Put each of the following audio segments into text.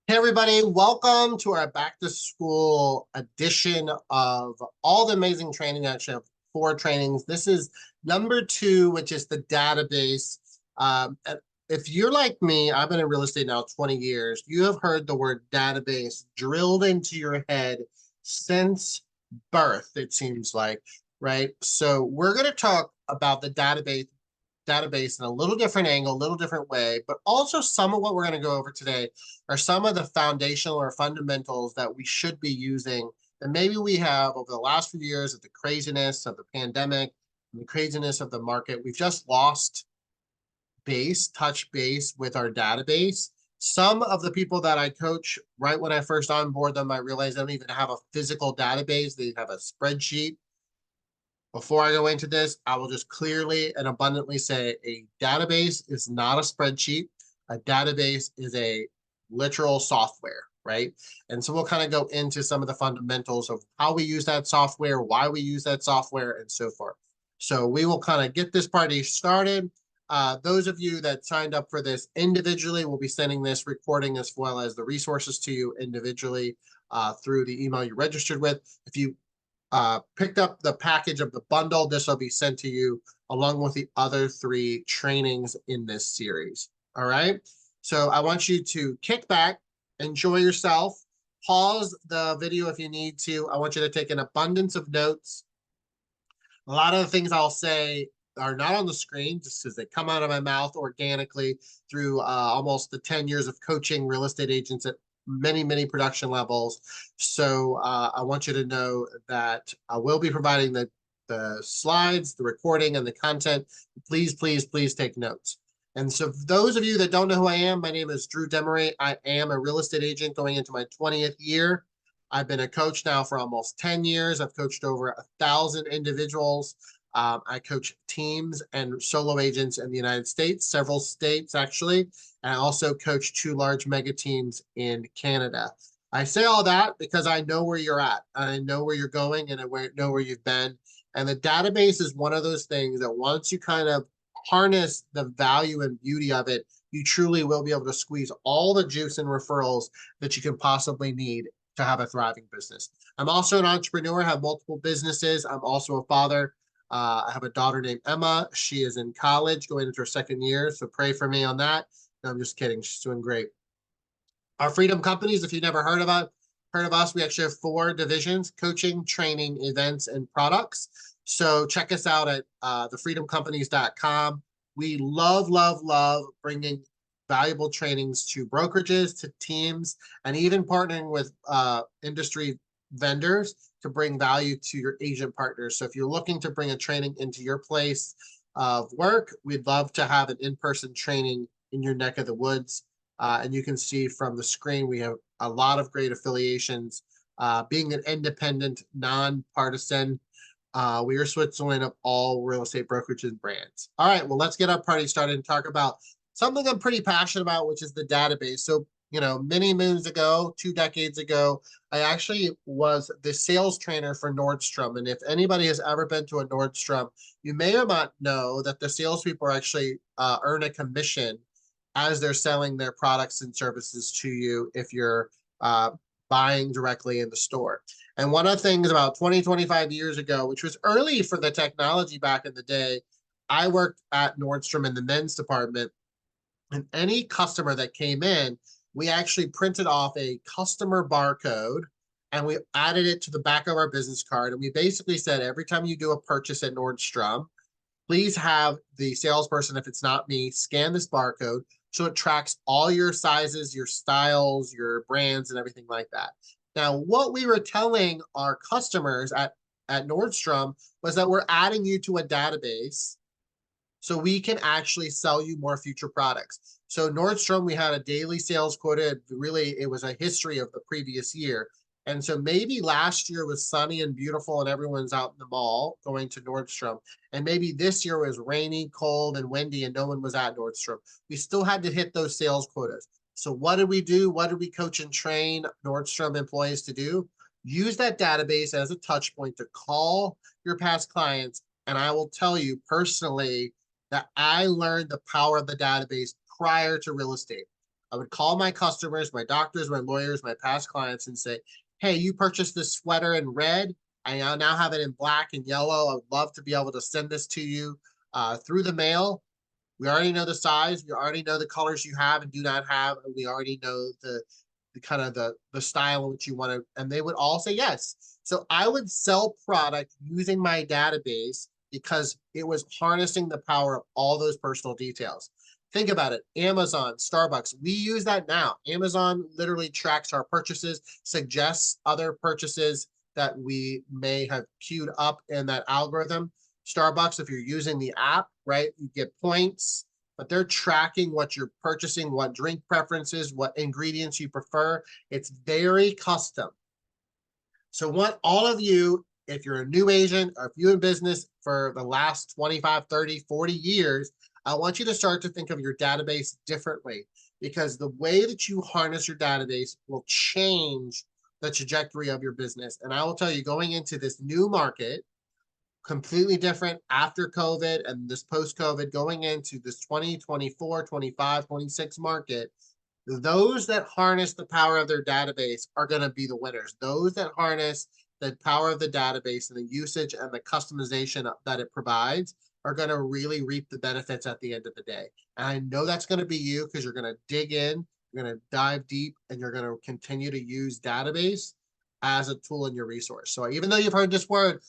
Hey everybody, welcome to our back to school edition of all the amazing training. Actually, I have four trainings. This is number two, which is the database. And if you're like me, I've been in real estate now 20 years. You have heard the word database drilled into your head since birth, it seems like, right? So we're going to talk about the database in a little different angle, a little different way, but also some of what we're going to go over today are some of the foundational or fundamentals that we should be using that maybe we have over the last few years of the craziness of the pandemic and the craziness of the market. We've just lost touch base with our database. Some of the people that I coach, right when I first onboard them, I realized they don't even have a physical database. They have a spreadsheet. Before I go into this, I will just clearly and abundantly say a database is not a spreadsheet. A database is a literal software, right? And so we'll kind of go into some of the fundamentals of how we use that software, why we use that software, and so forth. So we will kind of get this party started. Those of you that signed up for this individually will be sending this recording as well as the resources to you individually through the email you registered with. If you picked up the package of the bundle, this will be sent to you along with the other three trainings in this series. All right. So I want you to kick back, enjoy yourself, pause the video if you need to. I want you to take an abundance of notes. A lot of the things I'll say are not on the screen just because they come out of my mouth organically through almost the 10 years of coaching real estate agents at many production levels. So I want you to know that I will be providing the slides, the recording, and the content. Please take notes. And so for those of you that don't know who I am, my name is Drew Demery. I am a real estate agent going into my 20th year. I've been a coach now for almost 10 years. I've coached over 1,000 individuals. I coach teams and solo agents in the United States, several states actually, and I also coach two large mega teams in Canada. I say all that because I know where you're at. I know where you're going and I know where you've been. And the database is one of those things that once you kind of harness the value and beauty of it, you truly will be able to squeeze all the juice and referrals that you can possibly need to have a thriving business. I'm also an entrepreneur, have multiple businesses. I'm also a father. I have a daughter named Emma. She is in college going into her second year. So pray for me on that. No, I'm just kidding. She's doing great. Our Freedom Companies, if you've never heard of us, we actually have four divisions: coaching, training, events, and products. So check us out at thefreedomcompanies.com. We love bringing valuable trainings to brokerages, to teams, and even partnering with industry vendors to bring value to your agent partners. So if you're looking to bring a training into your place of work, we'd love to have an in-person training in your neck of the woods. And you can see from the screen, we have a lot of great affiliations. Being an independent, nonpartisan, we are Switzerland of all real estate brokerages and brands. All right, well, let's get our party started and talk about something I'm pretty passionate about, which is the database. So, many moons ago, 2 decades ago, I actually was the sales trainer for Nordstrom. And if anybody has ever been to a Nordstrom, you may or not know that the salespeople actually earn a commission as they're selling their products and services to you if you're buying directly in the store. And one of the things about 20, 25 years ago, which was early for the technology back in the day, I worked at Nordstrom in the men's department. And any customer that came in, we actually printed off a customer barcode and we added it to the back of our business card. And we basically said, every time you do a purchase at Nordstrom, please have the salesperson, if it's not me, scan this barcode so it tracks all your sizes, your styles, your brands, and everything like that. Now, what we were telling our customers at Nordstrom was that we're adding you to a database so we can actually sell you more future products. So Nordstrom, we had a daily sales quota. Really, it was a history of the previous year. And so maybe last year was sunny and beautiful and everyone's out in the mall going to Nordstrom. And maybe this year was rainy, cold, and windy and no one was at Nordstrom. We still had to hit those sales quotas. So what did we do? What did we coach and train Nordstrom employees to do? Use that database as a touch point to call your past clients. And I will tell you personally that I learned the power of the database prior to real estate. I would call my customers, my doctors, my lawyers, my past clients and say, hey, you purchased this sweater in red. I now have it in black and yellow. I would love to be able to send this to you through the mail. We already know the size. We already know the colors you have and do not have. And we already know the kind of the style in which you want to, and they would all say yes. So I would sell product using my database because it was harnessing the power of all those personal details. Think about it. Amazon, Starbucks, we use that now. Amazon literally tracks our purchases, suggests other purchases that we may have queued up in that algorithm. Starbucks, if you're using the app, right, you get points, but they're tracking what you're purchasing, what drink preferences, what ingredients you prefer. It's very custom. So what all of you, if you're a new agent or if you're in business for the last 25, 30, 40 years, I want you to start to think of your database differently, because the way that you harness your database will change the trajectory of your business. And I will tell you, going into this new market, completely different after COVID and this post-COVID, going into this 2024, 25, 26 market, those that harness the power of their database are going to be the winners. Those that harness the power of the database and the usage and the customization that it provides are going to really reap the benefits at the end of the day. And I know that's going to be you, because you're going to dig in, you're going to dive deep, and you're going to continue to use database as a tool in your resource. So even though you've heard this word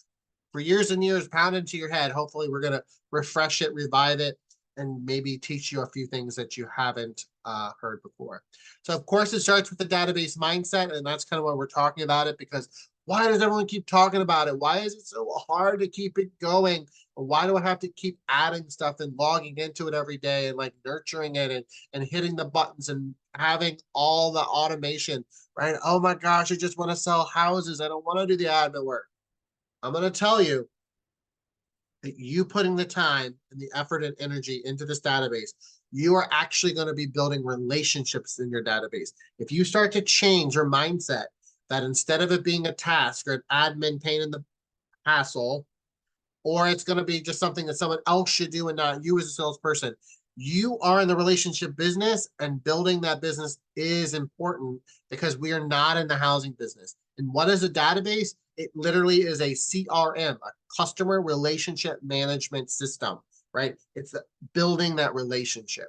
for years and years pounded into your head, hopefully we're going to refresh it, revive it, and maybe teach you a few things that you haven't heard before. So of course it starts with the database mindset, and that's kind of why we're talking about it, because why does everyone keep talking about it? Why is it so hard to keep it going? Why do I have to keep adding stuff and logging into it every day and like nurturing it and hitting the buttons and having all the automation, right? Oh my gosh, I just want to sell houses. I don't want to do the admin work. I'm going to tell you that you putting the time and the effort and energy into this database, you are actually going to be building relationships in your database. If you start to change your mindset that instead of it being a task or an admin pain in the hassle, or it's going to be just something that someone else should do and not you as a salesperson, you are in the relationship business, and building that business is important, because we are not in the housing business. And what is a database? It literally is a CRM, a customer relationship management system, right? It's building that relationship.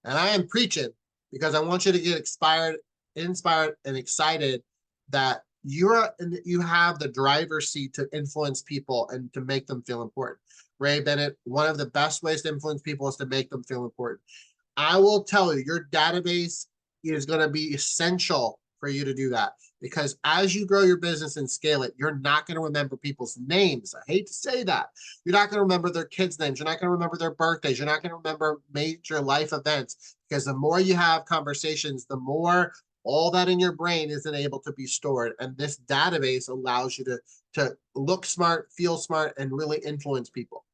And I am preaching because I want you to get inspired and excited that you have the driver's seat to influence people and to make them feel important. Ray Bennett, one of the best ways to influence people is to make them feel important. I will tell you, your database is going to be essential for you to do that, because as you grow your business and scale it, you're not going to remember people's names. I hate to say that. You're not going to remember their kids' names. You're not going to remember their birthdays. You're not going to remember major life events, because the more you have conversations, the more all that in your brain isn't able to be stored. And this database allows you to look smart, feel smart, and really influence people.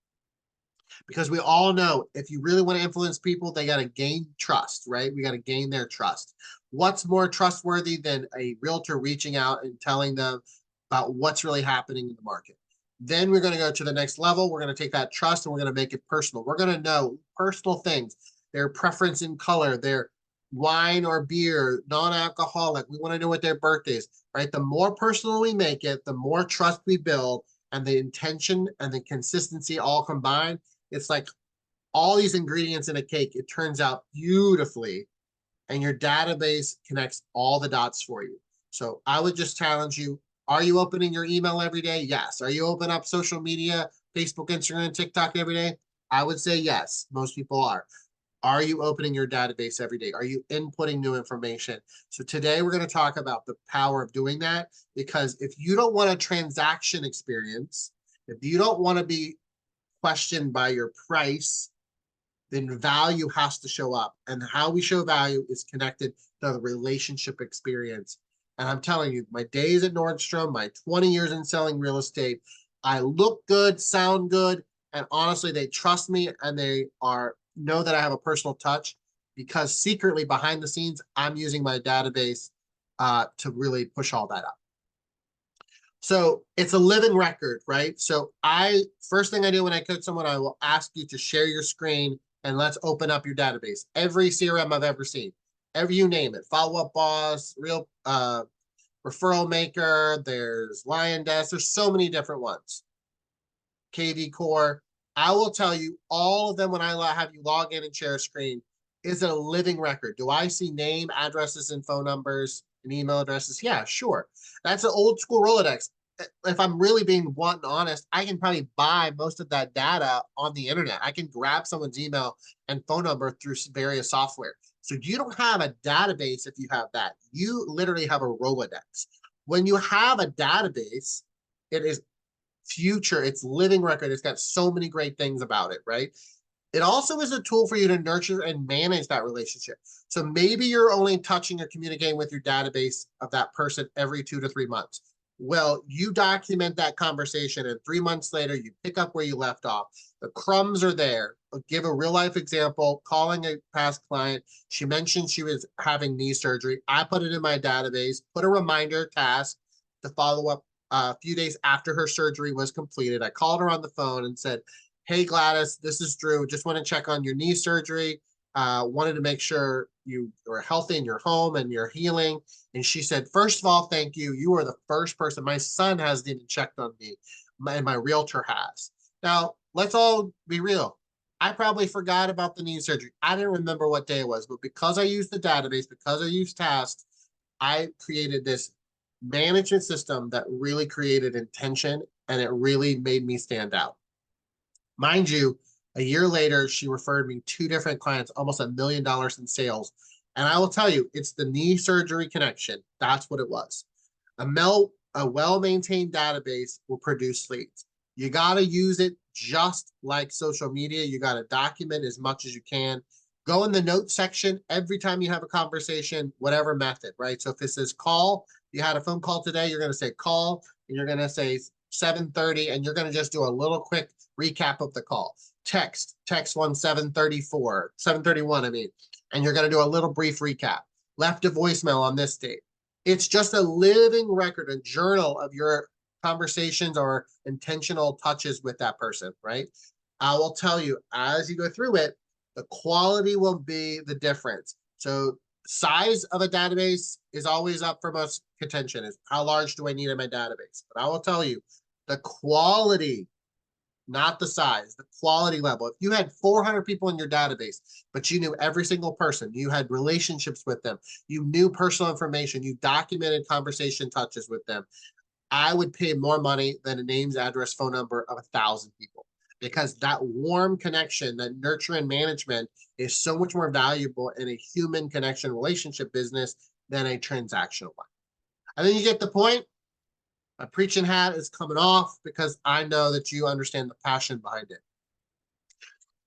Because we all know, if you really want to influence people, they got to gain trust, right? We got to gain their trust. What's more trustworthy than a realtor reaching out and telling them about what's really happening in the market? Then we're going to go to the next level. We're going to take that trust and we're going to make it personal. We're going to know personal things, their preference in color, their wine or beer, non-alcoholic. We want to know what their birthday is, right? The more personal we make it, the more trust we build, and the intention and the consistency all combined. It's like all these ingredients in a cake. It turns out beautifully, and your database connects all the dots for you. So I would just challenge you. Are you opening your email every day? Yes. Are you opening up social media, Facebook, Instagram, TikTok every day? I would say yes. Most people are. Are you opening your database every day? Are you inputting new information? So today we're going to talk about the power of doing that, because if you don't want a transaction experience, if you don't want to be questioned by your price, then value has to show up. And how we show value is connected to the relationship experience. And I'm telling you, my days at Nordstrom, my 20 years in selling real estate, I look good, sound good, and honestly, they trust me and they know that I have a personal touch, because secretly behind the scenes, I'm using my database to really push all that up. So it's a living record, right? So first thing I do when I coach someone, I will ask you to share your screen and let's open up your database. Every CRM I've ever seen, every you name it, Follow Up Boss, Real Referral Maker, there's LionDesk, there's so many different ones. KV Core. I will tell you, all of them, when I have you log in and share a screen, is it a living record? Do I see name, addresses, and phone numbers and email addresses? Yeah, sure. That's an old school Rolodex. If I'm really being blunt and honest, I can probably buy most of that data on the internet. I can grab someone's email and phone number through various software. So you don't have a database if you have that. You literally have a Rolodex. When you have a database, it is future, it's living record. It's got so many great things about it, right? It also is a tool for you to nurture and manage that relationship. So maybe you're only touching or communicating with your database of that person every 2 to 3 months. Well, you document that conversation, and 3 months later, you pick up where you left off. The crumbs are there. I'll give a real life example, calling a past client. She mentioned she was having knee surgery. I put it in my database, put a reminder task to follow up a few days after her surgery was completed. I called her on the phone and said, "Hey, Gladys, this is Drew. Just want to check on your knee surgery. Wanted to make sure you are healthy in your home and you're healing." And she said, "First of all, thank you. You are the first person. My son hasn't even checked on me, and my realtor has." Now, let's all be real. I probably forgot about the knee surgery. I didn't remember what day it was, but because I used the database, because I used tasks, I created this management system that really created intention, and it really made me stand out. Mind you, a year later, she referred me 2 different clients, almost $1 million in sales. And I will tell you, it's the knee surgery connection. That's what it was. A well-maintained database will produce leads. You got to use it just like social media. You got to document as much as you can. Go in the notes section every time you have a conversation, whatever method, right? So if it says call, you had a phone call today, you're going to say call, and you're going to say 7:30, and you're going to just do a little quick recap of the call. Text 7:34, 7:31, I mean, and you're going to do a little brief recap. Left a voicemail on this date. It's just a living record, a journal of your conversations or intentional touches with that person, right? I will tell you, as you go through it, the quality will be the difference. So size of a database is always up for most contention, is how large do I need in my database? But I will tell you, the quality, not the size, the quality level. If you had 400 people in your database, but you knew every single person, you had relationships with them, you knew personal information, you documented conversation touches with them, I would pay more money than a names, address, phone number of 1,000 people, because that warm connection, that nurture and management is so much more valuable in a human connection relationship business than a transactional one. I think you get the point. My preaching hat is coming off because I know that you understand the passion behind it.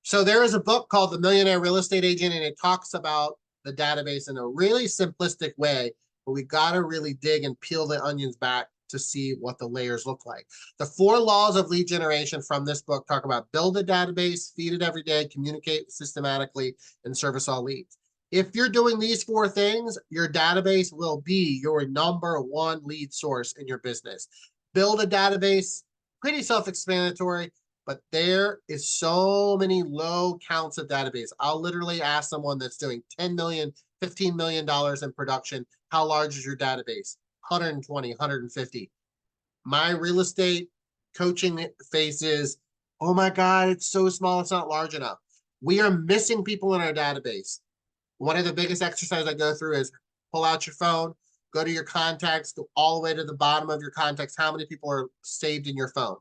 So there is a book called The Millionaire Real Estate Agent, and it talks about the database in a really simplistic way, but we got to really dig and peel the onions back to see what the layers look like. The 4 laws of lead generation from this book talk about build a database, feed it every day, communicate systematically, and service all leads. If you're doing these 4 things, your database will be your #1 lead source in your business. Build a database, pretty self-explanatory, but there is so many low counts of database. I'll literally ask someone that's doing 10 million, $15 million in production, how large is your database? 120, 150. My real estate coaching phases, oh my God, it's so small, it's not large enough. We are missing people in our database. One of the biggest exercises I go through is pull out your phone, go to your contacts, go all the way to the bottom of your contacts, how many people are saved in your phone.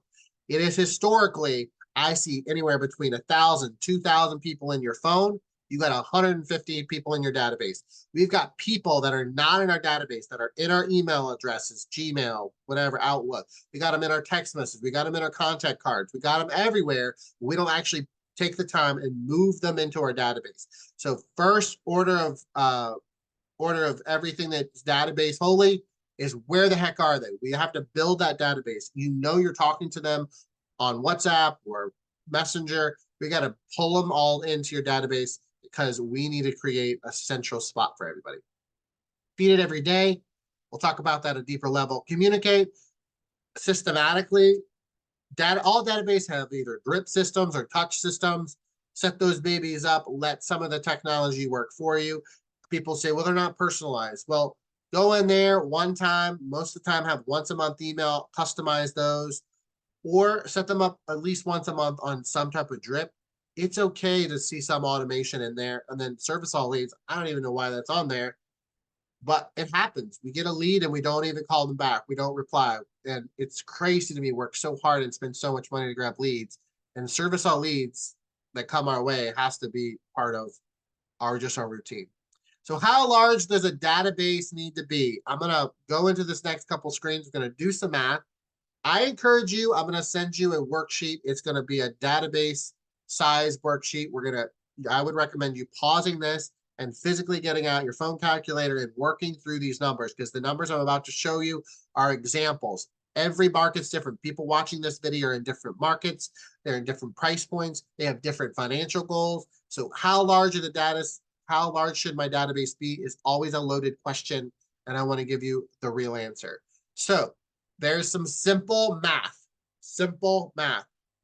It is historically, I see anywhere between 1,000, 2,000 people in your phone. You got 150 people in your database. We've got people that are not in our database, that are in our email addresses, Gmail, whatever, Outlook. We got them in our text message. We got them in our contact cards. We got them everywhere. We don't actually take the time and move them into our database. So first order of everything that's database holy is, where the heck are they? We have to build that database. You know you're talking to them on WhatsApp or Messenger. We got to pull them all into your database, because we need to create a central spot for everybody. Feed it every day. We'll talk about that at a deeper level. Communicate systematically. All database have either drip systems or touch systems. set those babies up, let some of the technology work for you. People say, well, they're not personalized. Well, go in there one time, most of the time have once a month email, customize those, or set them up at least once a month on some type of drip. It's okay to see some automation in there. And then service all leads, I don't even know why that's on there, but it happens. We get a lead and we don't even call them back. We don't reply. And it's crazy to me, work so hard and spend so much money to grab leads. And service all leads that come our way has to be part of our routine. So how large does a database need to be? I'm going to go into this next couple screens. We're going to do some math. I encourage you, I'm going to send you a worksheet. It's going to be a database size worksheet. I would recommend you pausing this and physically getting out your phone calculator and working through these numbers, because the numbers I'm about to show you are examples. Every market's different. People watching this video are in different markets. They're in different price points. They have different financial goals. So how large should my database be is always a loaded question, and I want to give you the real answer. So there's some simple math.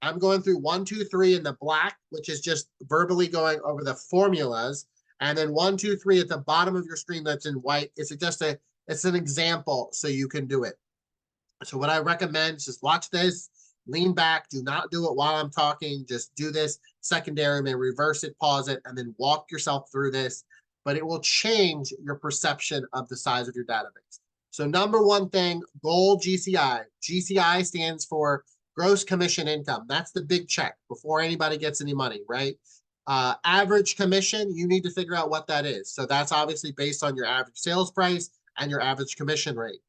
I'm going through 1, 2, 3 in the black, which is just verbally going over the formulas. And then 1, 2, 3 at the bottom of your screen that's in white. It's an example so you can do it. So what I recommend is just watch this, lean back, do not do it while I'm talking. Just do this secondary, and reverse it, pause it, and then walk yourself through this. But it will change your perception of the size of your database. So number one thing, goal GCI. GCI stands for gross commission income. That's the big check before anybody gets any money, right? Average commission, you need to figure out what that is. So that's obviously based on your average sales price and your average commission rate.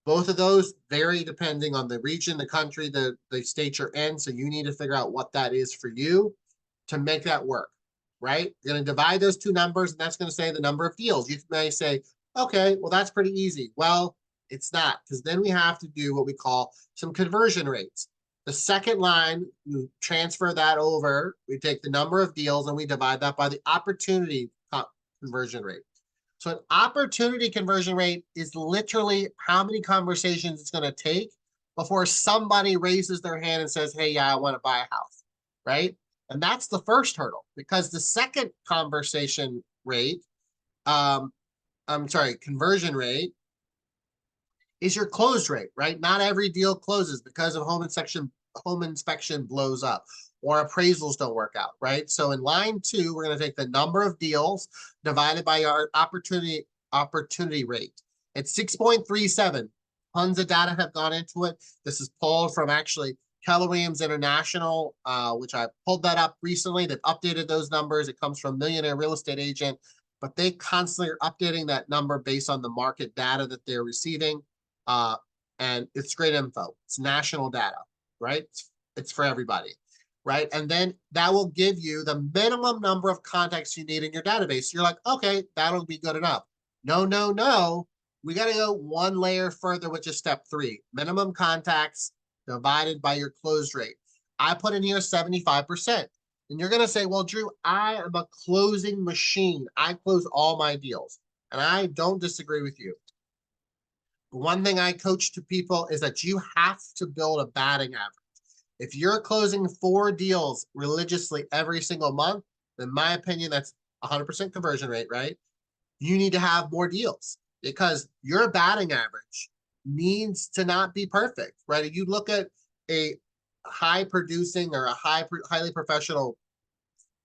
Both of those vary depending on the region, the country, the state you're in. So you need to figure out what that is for you to make that work, right? You're going to divide those two numbers, and that's going to say the number of deals. You may say, okay, well, that's pretty easy. Well, it's not, because then we have to do what we call some conversion rates. The second line, you transfer that over. We take the number of deals and we divide that by the opportunity conversion rate. So an opportunity conversion rate is literally how many conversations it's going to take before somebody raises their hand and says, hey, yeah, I want to buy a house, right? And that's the first hurdle, because the second conversation rate, conversion rate is your close rate, right? Not every deal closes because of home inspection blows up or appraisals don't work out, right? So in line 2, we're going to take the number of deals divided by our opportunity rate. It's 6.37. Tons of data have gone into it. This is pulled from actually Keller Williams International, which I pulled that up recently. They've updated those numbers. It comes from Millionaire Real Estate Agent, but they constantly are updating that number based on the market data that they're receiving. And it's great info. It's national data, right? It's for everybody, right? And then that will give you the minimum number of contacts you need in your database. You're like, okay, that'll be good enough. No. We got to go one layer further, which is step 3, minimum contacts divided by your close rate. I put in here 75%. And you're going to say, well, Drew, I am a closing machine. I close all my deals. And I don't disagree with you. One thing I coach to people is that you have to build a batting average. If you're closing 4 deals religiously every single month, in my opinion, that's 100% conversion rate, right? You need to have more deals, because your batting average needs to not be perfect, right? If you look at a high producing or a highly professional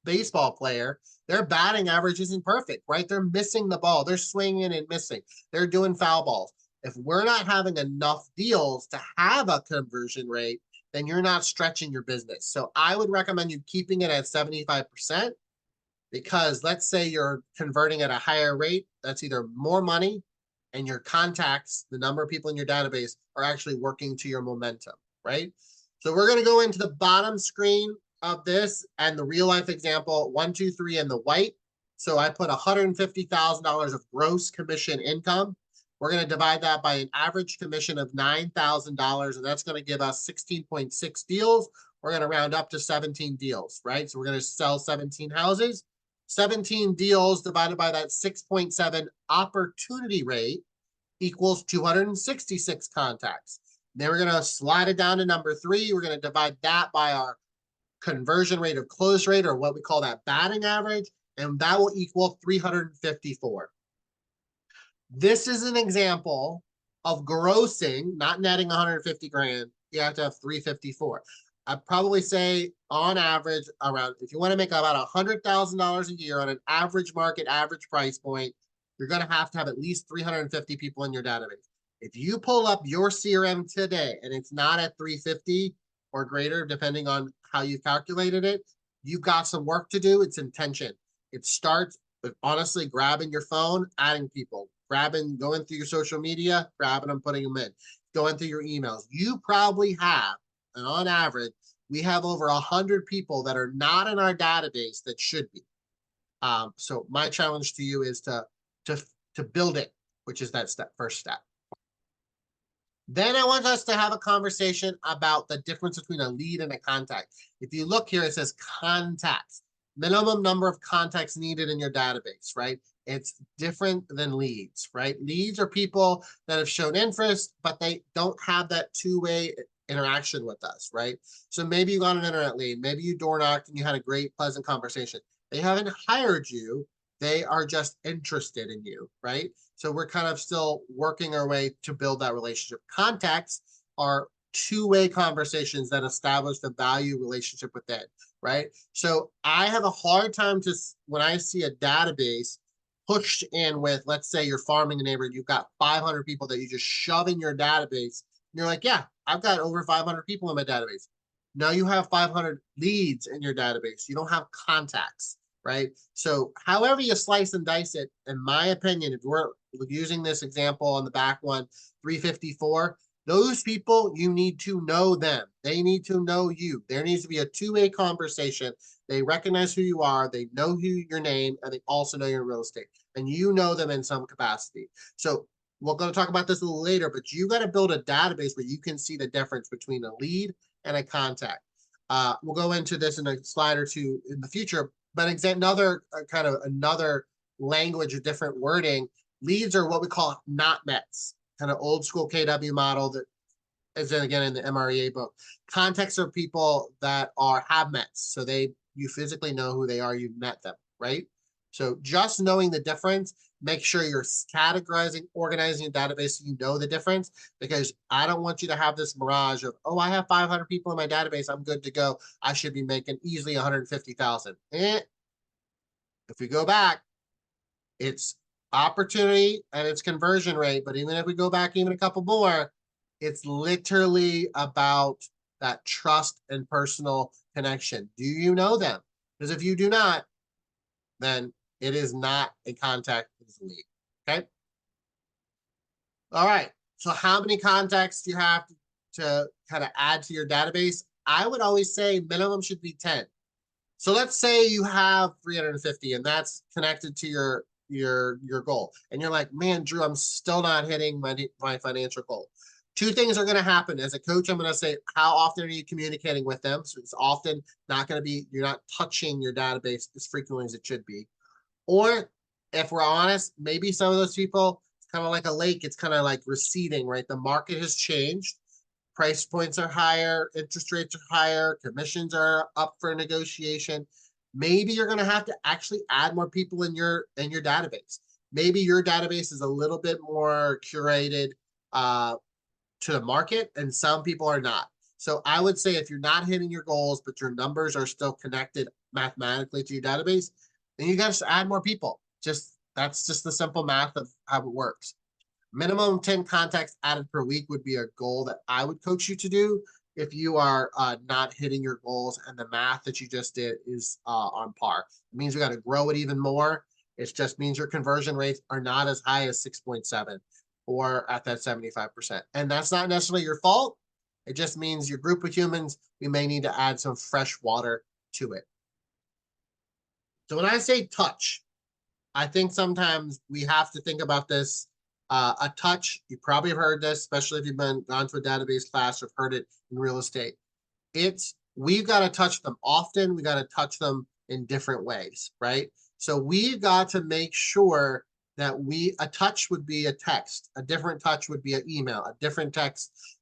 baseball player, their batting average isn't perfect, right? They're missing the ball. They're swinging and missing. They're doing foul balls. If we're not having enough deals to have a conversion rate, then you're not stretching your business. So I would recommend you keeping it at 75%, because let's say you're converting at a higher rate, that's either more money and your contacts, the number of people in your database, are actually working to your momentum, right? So we're going to go into the bottom screen of this and the real life example, 1, 2, 3 in the white. So I put $150,000 of gross commission income. We're going to divide that by an average commission of $9,000, and that's going to give us 16.6 deals. We're going to round up to 17 deals, right? So we're going to sell 17 houses. 17 deals divided by that 6.7 opportunity rate equals 266 contacts. Then we're going to slide it down to number 3. We're going to divide that by our conversion rate of close rate, or what we call that batting average, and that will equal 354. This is an example of grossing, not netting 150 grand. You have to have 354. I'd probably say on average around, if you want to make about $100,000 a year on an average market, average price point, you're going to have at least 350 people in your database. If you pull up your CRM today and it's not at 350 or greater, depending on how you calculated it, you've got some work to do. It's intention. It starts with honestly grabbing your phone, adding people, going through your social media, grabbing them, putting them in, going through your emails. You probably have, and on average, we have over 100 people that are not in our database that should be. So my challenge to you is to build it, which is that first step. Then I want us to have a conversation about the difference between a lead and a contact. If you look here, it says contacts, minimum number of contacts needed in your database, right? It's different than leads, right? Leads are people that have shown interest, but they don't have that two-way interaction with us, right? So maybe you got an internet lead, maybe you door knocked and you had a great, pleasant conversation. They haven't hired you. They are just interested in you, right? So we're kind of still working our way to build that relationship. Contacts are two-way conversations that establish the value relationship with it, right? So I have a hard time when I see a database pushed in with, let's say you're farming a neighborhood, you've got 500 people that you just shove in your database. And you're like, yeah, I've got over 500 people in my database. Now you have 500 leads in your database. You don't have contacts, right? So however you slice and dice it, in my opinion, if we're using this example on the back one, 354, those people, you need to know them. They need to know you. There needs to be a two-way conversation. They recognize who you are, they know your name, and they also know your real estate. And you know them in some capacity. So we're going to talk about this a little later, but you got to build a database where you can see the difference between a lead and a contact. We'll go into this in a slide or two in the future, but another language of different wording. Leads are what we call not mets, kind of old school KW model that is again in the MREA book. Contacts are people that have mets, so you physically know who they are, you've met them, right? So just knowing the difference, make sure you're categorizing, organizing your database so you know the difference, because I don't want you to have this mirage of, oh, I have 500 people in my database, I'm good to go. I should be making easily 150,000. If we go back, it's opportunity and it's conversion rate. But even if we go back even a couple more, it's literally about that trust and personal connection. Do you know them? Because if you do not, then it is not a contact, it's a lead. Okay. All right. So how many contacts do you have to kind of add to your database? I would always say minimum should be 10. So let's say you have 350 and that's connected to your goal. And you're like, man, Drew, I'm still not hitting my financial goal. Two things are going to happen. As a coach, I'm going to say, how often are you communicating with them? So it's often not going to be, you're not touching your database as frequently as it should be. Or if we're honest, maybe some of those people, it's kind of like a lake. It's kind of like receding, right? The market has changed. Price points are higher, interest rates are higher, commissions are up for negotiation. Maybe you're going to have to actually add more people in your database. Maybe your database is a little bit more curated to the market, and some people are not. So I would say if you're not hitting your goals, but your numbers are still connected mathematically to your database, then you got to add more people. That's just the simple math of how it works. Minimum 10 contacts added per week would be a goal that I would coach you to do if you are not hitting your goals and the math that you just did is on par. It means we got to grow it even more. It just means your conversion rates are not as high as 6.7 or at that 75%. And that's not necessarily your fault. It just means your group of humans, we may need to add some fresh water to it. So when I say touch, I think sometimes we have to think about this. A touch, you probably have heard this, especially if you've gone to a database class or heard it in real estate. We've got to touch them often. We got to touch them in different ways, right? So we've got to make sure that a touch would be a text, a different touch would be an email, a different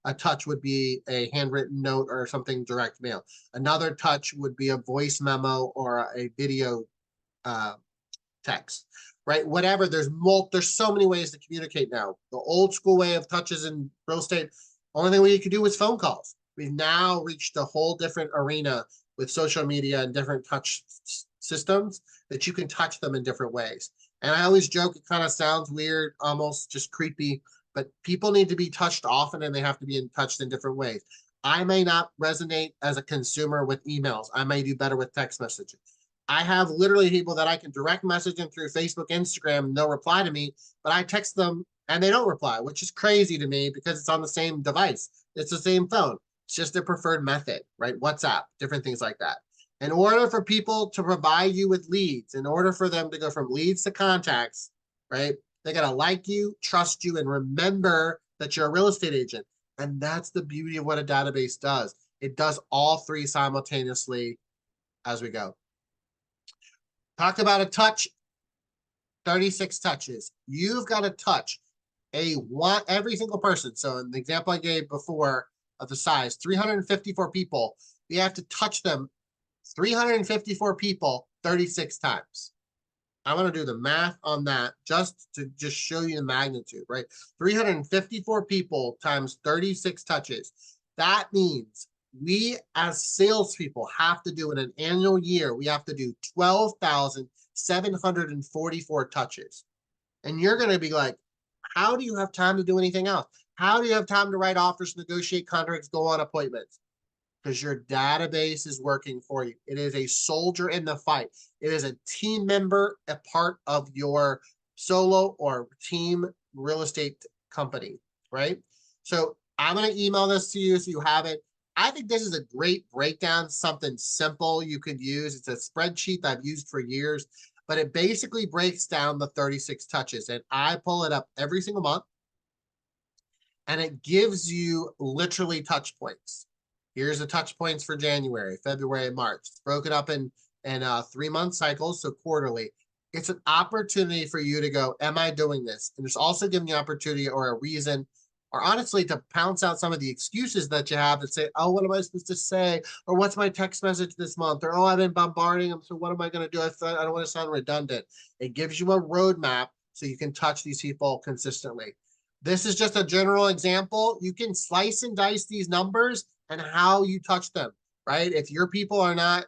a touch would be a handwritten note or something direct mail. Another touch would be a voice memo or a video text, right? Whatever. There's so many ways to communicate now. The old school way of touches in real estate, only thing we could do was phone calls. We've now reached a whole different arena with social media and different touch systems that you can touch them in different ways. And I always joke, it kind of sounds weird, almost just creepy, but people need to be touched often and they have to be touched in different ways. I may not resonate as a consumer with emails. I may do better with text messaging. I have literally people that I can direct message them through Facebook, Instagram, and they'll reply to me, but I text them and they don't reply, which is crazy to me because it's on the same device. It's the same phone. It's just their preferred method, right? WhatsApp, different things like that. In order for people to provide you with leads, in order for them to go from leads to contacts, right? They got to like you, trust you, and remember that you're a real estate agent. And that's the beauty of what a database does. It does all three simultaneously as we go. Talk about a touch, 36 touches. You've got to touch every single person. So in the example I gave before of the size, 354 people, we have to touch them 354 people 36 times. I'm going to do the math on that just to show you the magnitude, right? 354 people times 36 touches. That means we as salespeople have to do in an annual year, we have to do 12,744 touches. And you're going to be like, how do you have time to do anything else? How do you have time to write offers, negotiate contracts, go on appointments? Because your database is working for you. It is a soldier in the fight. It is a team member, a part of your solo or team real estate company, right? So I'm going to email this to you so you have it. I think this is a great breakdown, something simple you could use. It's a spreadsheet that I've used for years, but it basically breaks down the 36 touches. And I pull it up every single month, and it gives you literally touch points. Here's the touch points for January, February, and March. It's broken up in 3-month cycles, so quarterly. It's an opportunity for you to go, am I doing this? And it's also giving you an opportunity or a reason, or honestly, to pounce out some of the excuses that you have that say, oh, what am I supposed to say? Or what's my text message this month? Or, oh, I've been bombarding them, so what am I going to do? I don't want to sound redundant. It gives you a roadmap so you can touch these people consistently. This is just a general example. You can slice and dice these numbers and how you touch them, right? If your people are not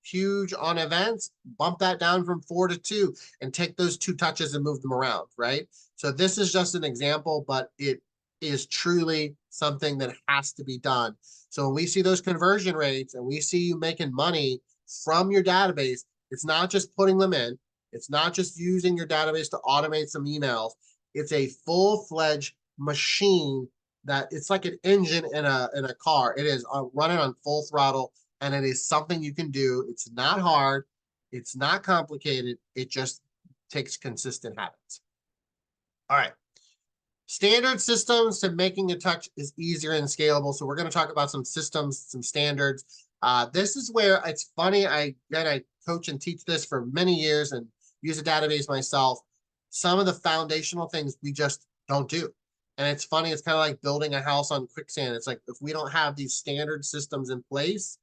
huge on events, bump that down from 4 to 2 and take those 2 touches and move them around, right? So this is just an example, but it is truly something that has to be done. So when we see those conversion rates and we see you making money from your database, it's not just putting them in. It's not just using your database to automate some emails. It's a full-fledged machine that it's like an engine in a car. It is running on full throttle, and it is something you can do. It's not hard. It's not complicated. It just takes consistent habits. All right. Standard systems to making a touch is easier and scalable. So we're going to talk about some systems, some standards. This is where it's funny. I coach and teach this for many years and use a database myself. Some of the foundational things we just don't do. And it's funny, it's kind of like building a house on quicksand. It's like, if we don't have these standard systems in place,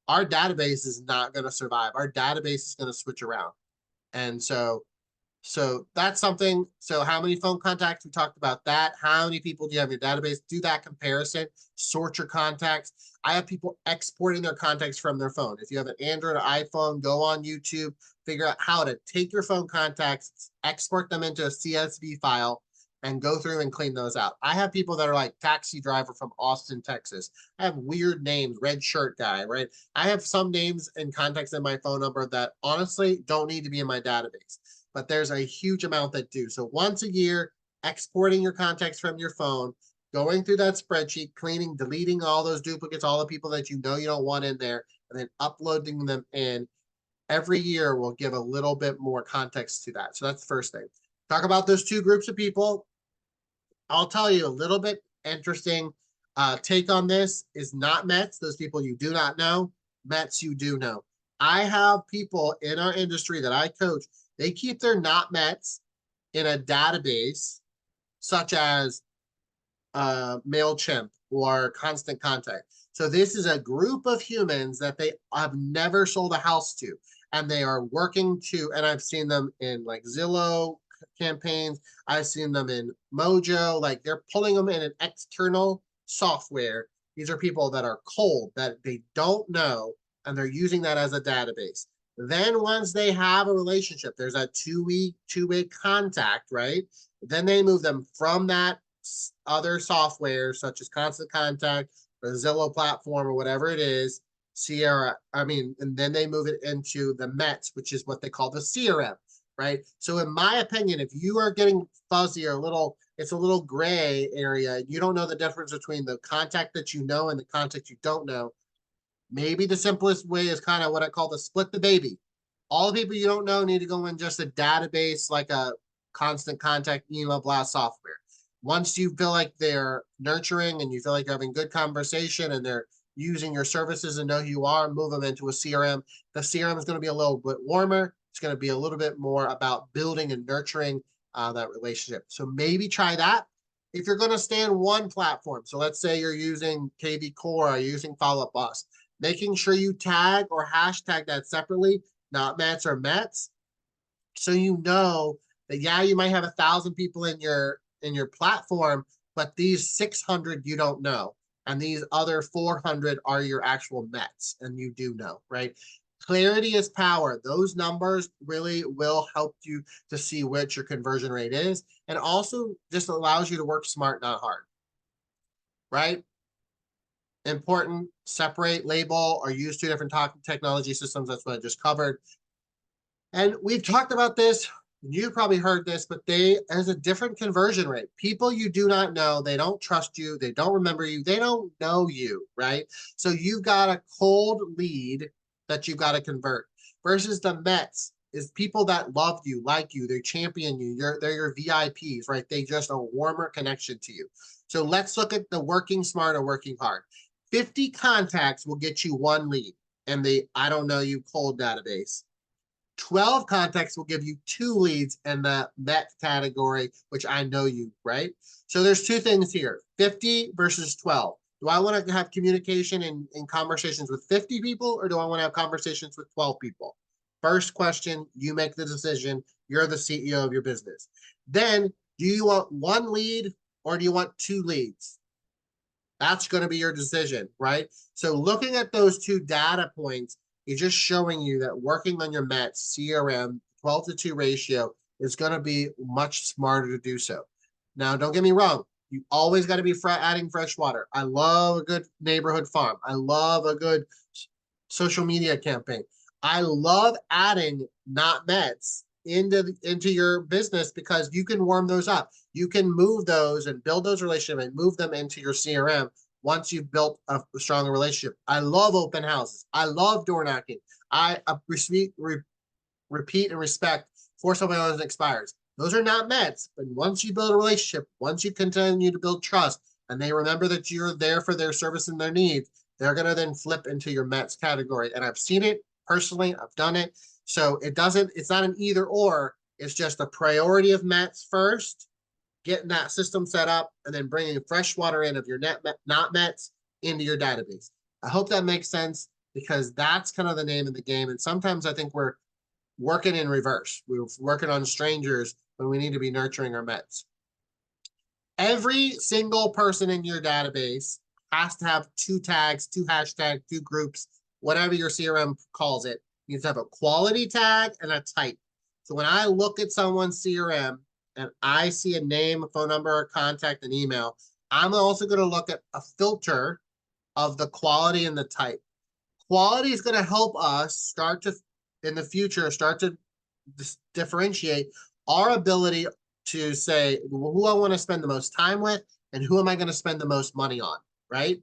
our database is not going to survive. Our database is going to switch around. And so that's something. So how many phone contacts? We talked about that. How many people do you have in your database? Do that comparison, sort your contacts. I have people exporting their contacts from their phone. If you have an Android or iPhone, go on YouTube, figure out how to take your phone contacts, export them into a CSV file, and go through and clean those out. I have people that are like taxi driver from Austin, Texas. I have weird names, red shirt guy, right? I have some names and contacts in my phone number that honestly don't need to be in my database, but there's a huge amount that do. So once a year, exporting your contacts from your phone, going through that spreadsheet, cleaning, deleting all those duplicates, all the people that you know you don't want in there, and then uploading them in every year will give a little bit more context to that. So that's the first thing. Talk about those 2 groups of people. I'll tell you a little bit interesting take on this is not Mets. Those people you do not know. Mets you do know. I have people in our industry that I coach. They keep their not Mets in a database such as MailChimp or Constant Contact. So this is a group of humans that they have never sold a house to, and they are working to, and I've seen them in like Zillow campaigns, I've seen them in Mojo, like they're pulling them in an external software. These are people that are cold, that they don't know, and they're using that as a database. Then once they have a relationship, there's a two-way contact, right? Then they move them from that other software such as Constant Contact or Zillow platform or whatever it is, Sierra, and then they move it into the Mets, which is what they call the CRM, right? So in my opinion, if you are getting fuzzy or it's a little gray area, you don't know the difference between the contact that you know and the contact you don't know, maybe the simplest way is kind of what I call the split the baby. All the people you don't know need to go in just a database like a Constant Contact email blast software. Once you feel like they're nurturing and you feel like you're having good conversation and they're using your services and know who you are, move them into a CRM. The CRM is going to be a little bit warmer. It's going to be a little bit more about building and nurturing that relationship. So maybe try that. If you're going to stay on one platform, so let's say you're using KV Core or using Follow Up Boss, making sure you tag or hashtag that separately, not Mets or Mets, so you know that yeah, you might have 1,000 people in your platform, but these 600 you don't know, and these other 400 are your actual Mets, and you do know, right? Clarity is power. Those numbers really will help you to see what your conversion rate is, and also just allows you to work smart, not hard, right? Important, separate, label, or use two different technology systems. That's what I just covered. And we've talked about this. You probably heard this, but has a different conversion rate. People you do not know, they don't trust you, they don't remember you, they don't know you, right? So you've got a cold lead that you've got to convert. Versus the Mets is people that love you, like you, they champion you, they're your VIPs, right? They just a warmer connection to you. So let's look at the working smart or working hard. 50 contacts will get you one lead in the I don't know you cold database. 12 contacts will give you 2 leads in the Met category, which I know you, right? So there's two things here, 50 versus 12. Do I want to have communication and conversations with 50 people, or do I want to have conversations with 12 people? First question, you make the decision. You're the CEO of your business. Then, do you want one lead or do you want 2 leads? That's going to be your decision, right? So looking at those 2 data points is just showing you that working on your Mets CRM 12-to-2 ratio is going to be much smarter to do so. Now, don't get me wrong. You always got to be adding fresh water. I love a good neighborhood farm. I love a good social media campaign. I love adding not Mets into your business because you can warm those up. You can move those and build those relationships and move them into your CRM once you've built a stronger relationship. I love open houses. I love door knocking. I repeat and respect for somebody else that expires. Those are not Mets, but once you build a relationship, once you continue to build trust, and they remember that you're there for their service and their needs, they're going to then flip into your Mets category. And I've seen it personally. I've done it. So it's not an either or. It's just a priority of Mets first, getting that system set up, and then bringing fresh water in of your not Mets into your database. I hope that makes sense because that's kind of the name of the game. And sometimes I think we're working in reverse. We're working on strangers when we need to be nurturing our Mets. Every single person in your database has to have 2 tags, 2 hashtags, 2 groups, whatever your CRM calls it. You need to have a quality tag and a type. So when I look at someone's CRM and I see a name, a phone number, a contact, an email, I'm also going to look at a filter of the quality and the type. Quality is going to help us in the future, start to differentiate our ability to say who I want to spend the most time with and who am I going to spend the most money on, right?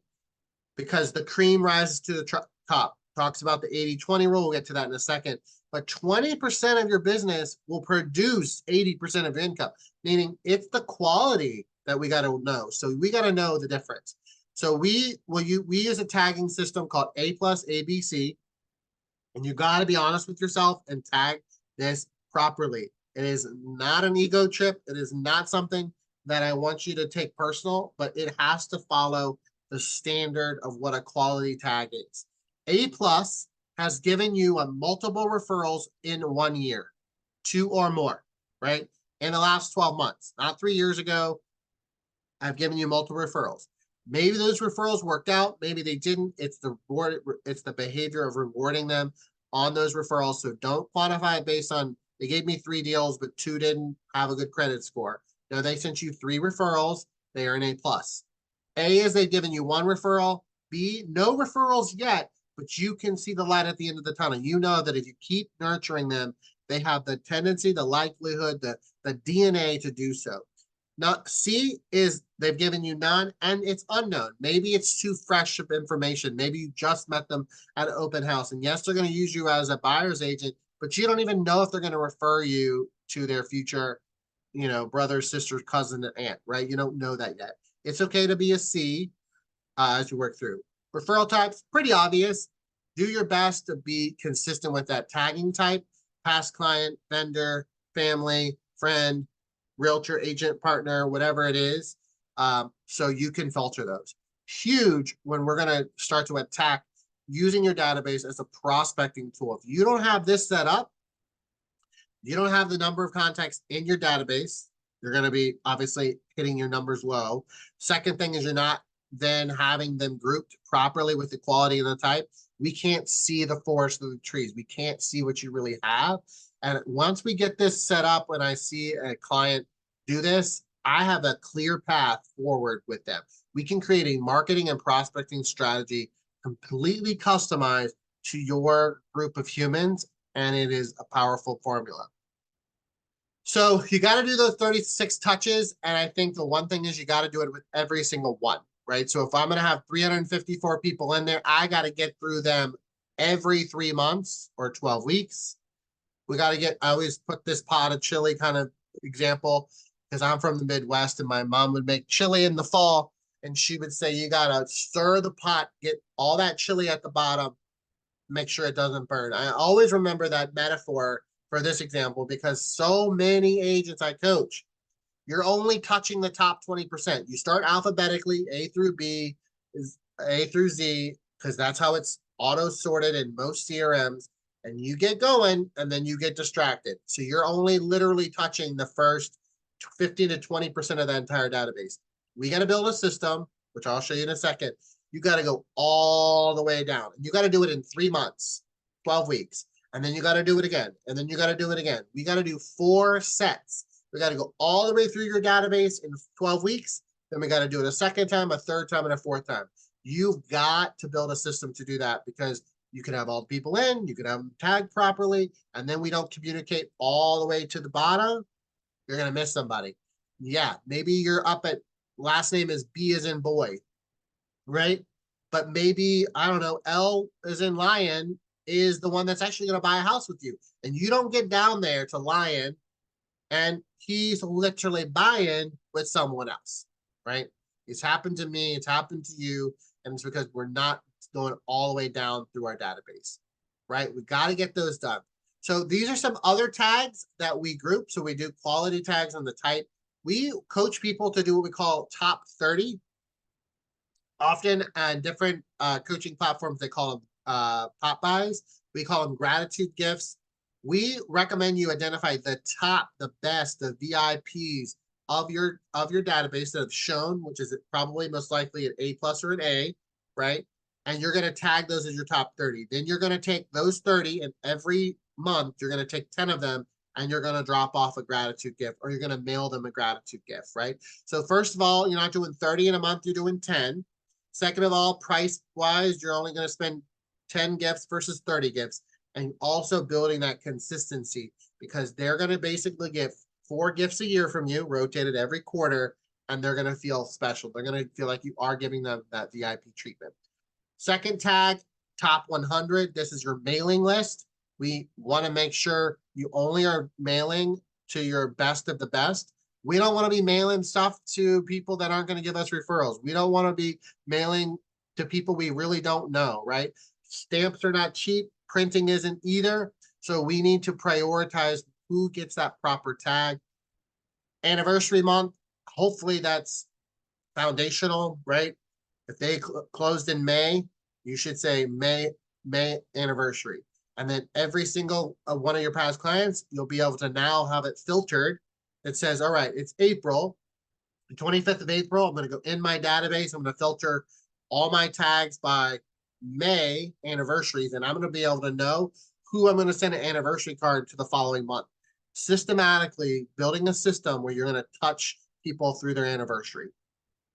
Because the cream rises to the top. Talks about the 80-20 rule. We'll get to that in a second. But 20% of your business will produce 80% of your income, meaning it's the quality that we got to know. So we got to know the difference. So we use a tagging system called A plus ABC, and you got to be honest with yourself and tag this properly. It is not an ego trip. It is not something that I want you to take personal, but it has to follow the standard of what a quality tag is. A plus has given you a multiple referrals in 1 year, 2 or more, right? In the last 12 months, not 3 years ago. I've given you multiple referrals. Maybe those referrals worked out, maybe they didn't. It's the behavior of rewarding them on those referrals. So don't quantify it based on they gave me 3 deals, but 2 didn't have a good credit score. No, they sent you 3 referrals, they are an A plus. A is they've given you 1 referral. B, no referrals yet, but you can see the light at the end of the tunnel. You know that if you keep nurturing them, they have the tendency, the likelihood, the DNA to do so. Now, C is they've given you none and it's unknown. Maybe it's too fresh of information. Maybe you just met them at an open house. And yes, they're going to use you as a buyer's agent, but you don't even know if they're going to refer you to their future, brother, sister, cousin, and aunt, right? You don't know that yet. It's okay to be a C as you work through. Referral types, pretty obvious. Do your best to be consistent with that tagging type, past client, vendor, family, friend, realtor, agent, partner, whatever it is. So you can filter those. Huge when we're going to start to attack using your database as a prospecting tool. If you don't have this set up, you don't have the number of contacts in your database, you're going to be obviously hitting your numbers low. Second thing is you're not then having them grouped properly with the quality and the type. We can't see the forest of the trees. We can't see what you really have. And once we get this set up, when I see a client do this, I have a clear path forward with them. We can create a marketing and prospecting strategy completely customized to your group of humans, and it is a powerful formula. So you got to do those 36 touches, and I think the one thing is you got to do it with every single one, right? So if I'm going to have 354 people in there, I got to get through them every 3 months or 12 weeks. We got to I always put this pot of chili kind of example because I'm from the Midwest and my mom would make chili in the fall and she would say, you got to stir the pot, get all that chili at the bottom, make sure it doesn't burn. I always remember that metaphor for this example because so many agents I coach, you're only touching the top 20%. You start alphabetically, A through B is A through Z, because that's how it's auto sorted in most CRMs. And you get going and then you get distracted. So you're only literally touching the first 15 to 20% of that entire database. We got to build a system, which I'll show you in a second. You got to go all the way down. You got to do it in 3 months, 12 weeks. And then you got to do it again. And then you got to do it again. We got to do 4 sets. We got to go all the way through your database in 12 weeks. Then we got to do it a second time, a third time, and a fourth time. You've got to build a system to do that because you can have all the people in, you can have them tagged properly, and then we don't communicate all the way to the bottom. You're going to miss somebody. Yeah, maybe you're up at last name is B as in boy, right? But maybe, I don't know, L as in lion is the one that's actually going to buy a house with you. And you don't get down there to lion and he's literally buying with someone else, right? It's happened to me, it's happened to you, and it's because we're not going all the way down through our database, right? We got to get those done. So these are some other tags that we group. So we do quality tags on the type. We coach people to do what we call top 30. Often on different coaching platforms, they call them pop buys. We call them gratitude gifts. We recommend you identify the top, the best, the VIPs of your database that have shown, which is probably most likely an A plus or an A, right? And you're going to tag those as your top 30. Then you're going to take those 30 and every month you're going to take 10 of them and you're going to drop off a gratitude gift or you're going to mail them a gratitude gift, right? So first of all, you're not doing 30 in a month, you're doing 10. Second of all, price wise, you're only going to spend 10 gifts versus 30 gifts, and also building that consistency because they're going to basically get 4 gifts a year from you, rotated every quarter, and they're going to feel special. They're going to feel like you are giving them that VIP treatment. Second tag, top 100. This is your mailing list. We want to make sure you only are mailing to your best of the best. We don't want to be mailing stuff to people that aren't going to give us referrals. We don't want to be mailing to people we really don't know, right? Stamps are not cheap. Printing isn't either. So we need to prioritize who gets that proper tag. Anniversary month, hopefully that's foundational, right? If they closed in May, you should say May anniversary. And then every single one of your past clients, you'll be able to now have it filtered. It says, all right, it's April, the 25th of April. I'm going to go in my database. I'm going to filter all my tags by May anniversaries, and I'm going to be able to know who I'm going to send an anniversary card to the following month. Systematically building a system where you're going to touch people through their anniversary.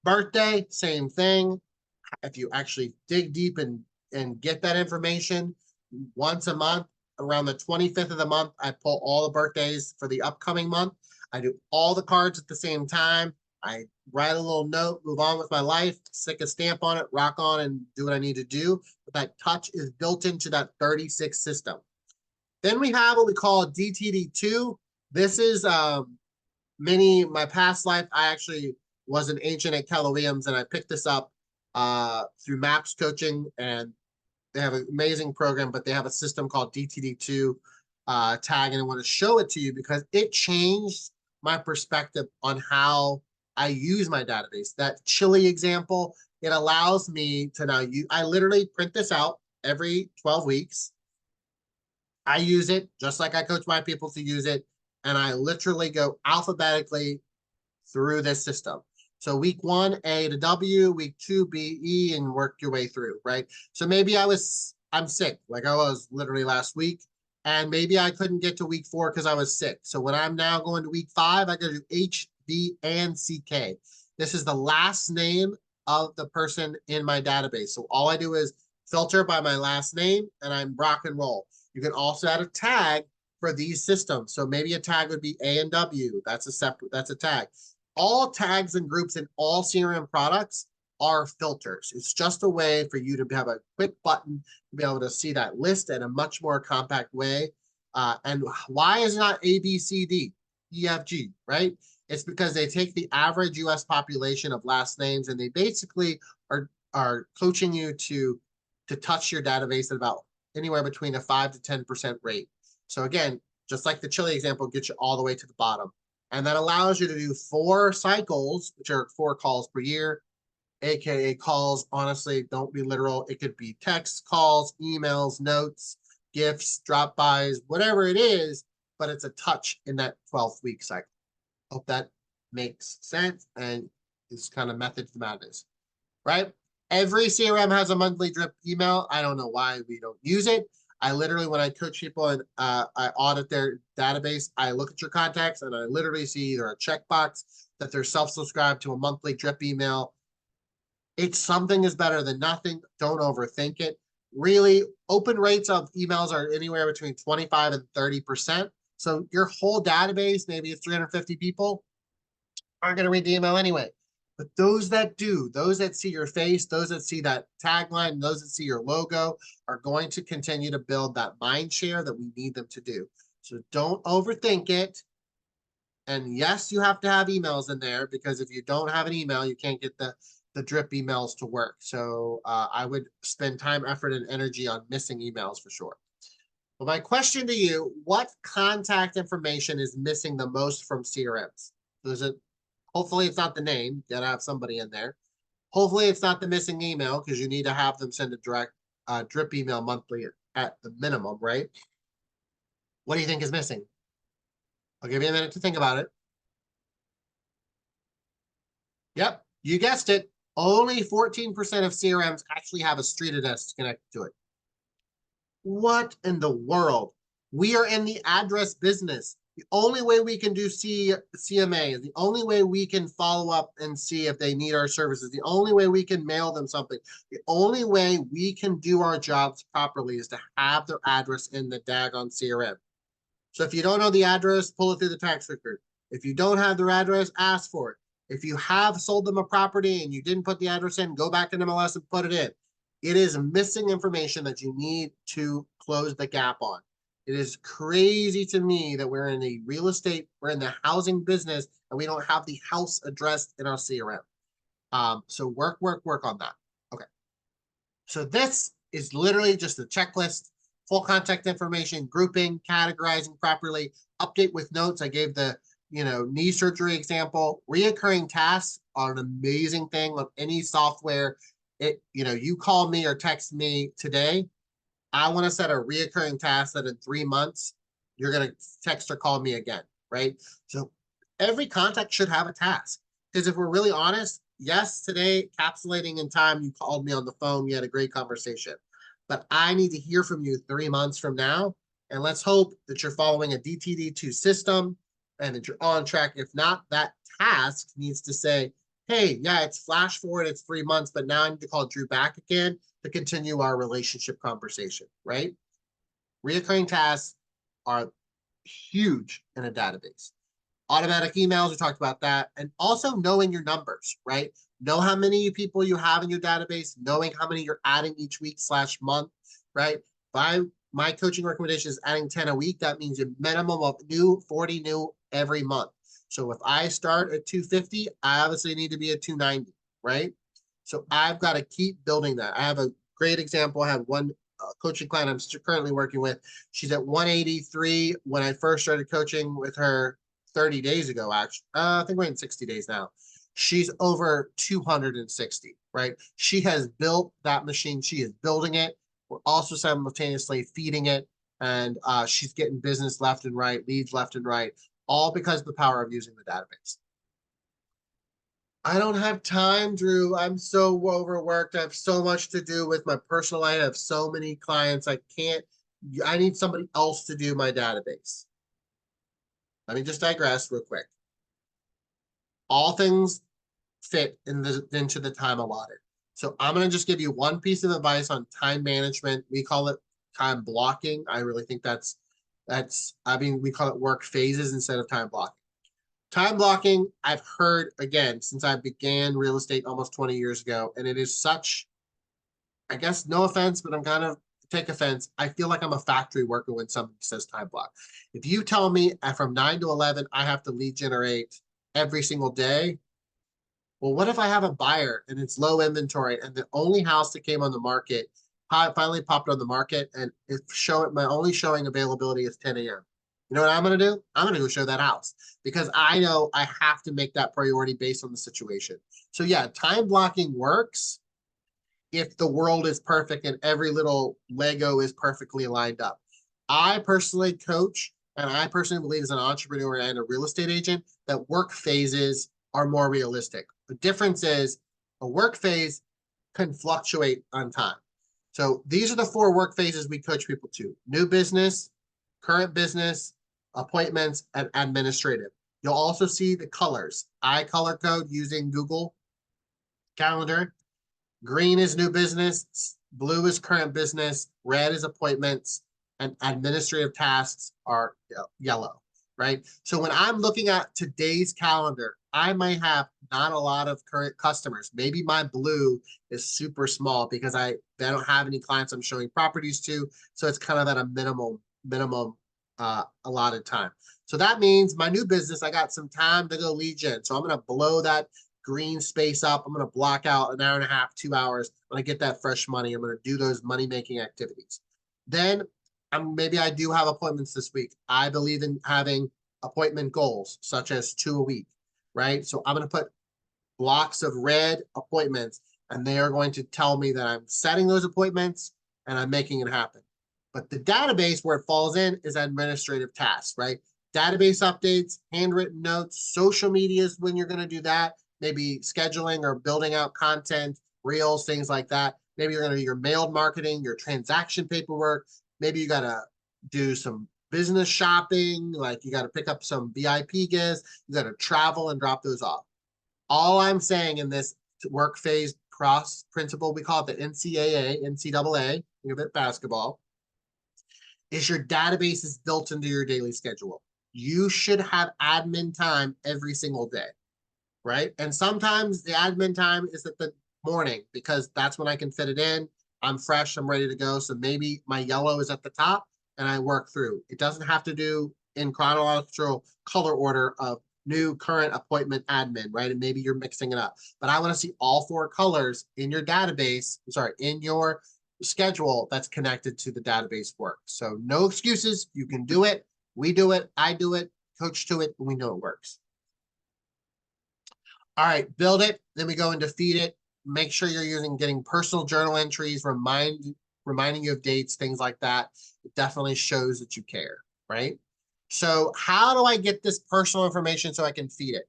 Birthday, same thing. If you actually dig deep and get that information once a month, around the 25th of the month, I pull all the birthdays for the upcoming month. I do all the cards at the same time. I write a little note, move on with my life, stick a stamp on it, rock on, and do what I need to do. But that touch is built into that 36 system. Then we have what we call DTD2. This is my past life. I actually was an agent at Keller Williams, and I picked this up through MAPS coaching, and they have an amazing program, but they have a system called DTD2 tag, and I want to show it to you because it changed my perspective on how I use my database. That Chili example, it allows me to now use, I literally print this out every 12 weeks. I use it just like I coach my people to use it, and I literally go alphabetically through this system. So week 1, A to W, week 2, B, E, and work your way through, right? So maybe I'm sick, like I was literally last week, and maybe I couldn't get to week 4 because I was sick. So when I'm now going to week 5, I go to H, D, and CK. This is the last name of the person in my database. So all I do is filter by my last name, and I'm rock and roll. You can also add a tag for these systems. So maybe a tag would be A and W. That's a tag. All tags and groups in all CRM products are filters. It's just a way for you to have a quick button to be able to see that list in a much more compact way. And why is it not A, B, C, D, E, F, G, right? It's because they take the average US population of last names, and they basically are coaching you to touch your database at about anywhere between a 5 to 10% rate. So again, just like the Chili example, gets you all the way to the bottom. And that allows you to do 4 cycles, which are 4 calls per year, AKA calls. Honestly, don't be literal. It could be text, calls, emails, notes, gifts, drop-bys, whatever it is, but it's a touch in that 12-week cycle. Hope that makes sense and is kind of method to madness, right? Every CRM has a monthly drip email. I don't know why we don't use it. I literally, when I coach people and I audit their database, I look at your contacts and I literally see either a checkbox that they're self-subscribed to a monthly drip email. It's something is better than nothing. Don't overthink it. Really, open rates of emails are anywhere between 25 and 30%. So your whole database, maybe it's 350 people, aren't going to read the email anyway. But those that do, those that see your face, those that see that tagline, those that see your logo are going to continue to build that mind share that we need them to do. So don't overthink it. And yes, you have to have emails in there, because if you don't have an email, you can't get the drip emails to work. So I would spend time, effort, and energy on missing emails for sure. But my question to you, what contact information is missing the most from CRMs? Hopefully it's not the name. You gotta have somebody in there. Hopefully it's not the missing email, because you need to have them send a direct drip email monthly at the minimum, right? What do you think is missing? I'll give you a minute to think about it. Yep, you guessed it. Only 14% of CRMs actually have a street address connected to it. What in the world? We are in the address business. The only way we can do CMA, the only way we can follow up and see if they need our services, the only way we can mail them something, the only way we can do our jobs properly is to have their address in the daggone CRM. So if you don't know the address, pull it through the tax record. If you don't have their address, ask for it. If you have sold them a property and you didn't put the address in, go back in MLS and put it in. It is missing information that you need to close the gap on. It is crazy to me that we're in the real estate, we're in the housing business, and we don't have the house addressed in our CRM. So work on that. Okay. So this is literally just a checklist, full contact information, grouping, categorizing properly, update with notes. I gave the, knee surgery example. Reoccurring tasks are an amazing thing of any software. You call me or text me today. I want to set a reoccurring task that in 3 months, you're going to text or call me again, right? So every contact should have a task. Because if we're really honest, yes, today, encapsulating in time, you called me on the phone, we had a great conversation. But I need to hear from you 3 months from now. And let's hope that you're following a DTD2 system and that you're on track. If not, that task needs to say, hey, yeah, it's flash forward, it's 3 months, but now I need to call Drew back again to continue our relationship conversation, right? Reoccurring tasks are huge in a database. Automatic emails, we talked about that. And also knowing your numbers, right? Know how many people you have in your database, knowing how many you're adding each week/month, right? My coaching recommendation is adding 10 a week. That means a minimum of 40 new every month. So if I start at 250, I obviously need to be at 290, right? So I've got to keep building that. I have a great example. I have one coaching client I'm currently working with. She's at 183 when I first started coaching with her 30 days ago, actually. I think we're in 60 days now. She's over 260, right? She has built that machine. She is building it. We're also simultaneously feeding it. And she's getting business left and right, leads left and right, all because of the power of using the database. I don't have time, Drew. I'm so overworked. I have so much to do with my personal life. I have so many clients. I need somebody else to do my database. Let me just digress real quick. All things fit into the time allotted. So I'm going to just give you one piece of advice on time management. We call it time blocking. I really think we call it work phases instead of time blocking. Time blocking, I've heard, again, since I began real estate almost 20 years ago, and it is such, I guess, no offense, but I'm kind of take offense. I feel like I'm a factory worker when somebody says time block. If you tell me from 9 to 11, I have to lead generate every single day, well, what if I have a buyer and it's low inventory and the only house that came on the market finally popped on the market and my only showing availability is 10 a.m. You know what I'm going to do? I'm going to go show that house because I know I have to make that priority based on the situation. So yeah, time blocking works if the world is perfect and every little Lego is perfectly lined up. I personally coach, and I personally believe as an entrepreneur and a real estate agent that work phases are more realistic. The difference is a work phase can fluctuate on time. So these are the 4 work phases we coach people to: new business, current business, appointments, and administrative. You'll also see the colors. I color code using Google Calendar. Green is new business, blue is current business, red is appointments, and administrative tasks are yellow, right? So when I'm looking at today's calendar, I might have not a lot of current customers. Maybe my blue is super small because I don't have any clients I'm showing properties to. So it's kind of at a minimum allotted time. So that means my new business, I got some time to go lead gen. So I'm going to blow that green space up. I'm going to block out an hour and a half, 2 hours. When I get that fresh money, I'm going to do those money-making activities. Then maybe I do have appointments this week. I believe in having appointment goals, such as 2 a week, right? So I'm going to put blocks of red appointments, and they are going to tell me that I'm setting those appointments and I'm making it happen. But the database where it falls in is administrative tasks, right? Database updates, handwritten notes, social medias when you're going to do that, maybe scheduling or building out content, reels, things like that. Maybe you're going to do your mailed marketing, your transaction paperwork. Maybe you got to do some business shopping, like you got to pick up some VIP gifts. You got to travel and drop those off. All I'm saying in this work phase cross principle, we call it the NCAA, think of it basketball, is your database is built into your daily schedule. You should have admin time every single day, right? And sometimes the admin time is at the morning because that's when I can fit it in. I'm fresh, I'm ready to go. So maybe my yellow is at the top and I work through. It doesn't have to do in chronological color order of new, current, appointment, admin, right? And maybe you're mixing it up. But I want to see all 4 colors in your database, in your schedule that's connected to the database work. So no excuses, you can do it. We do it, I do it, coach to it, and we know it works. All right, build it. Then we go into feed it. Make sure you're getting personal journal entries, reminding you of dates, things like that. It definitely shows that you care, right? So how do I get this personal information so I can feed it?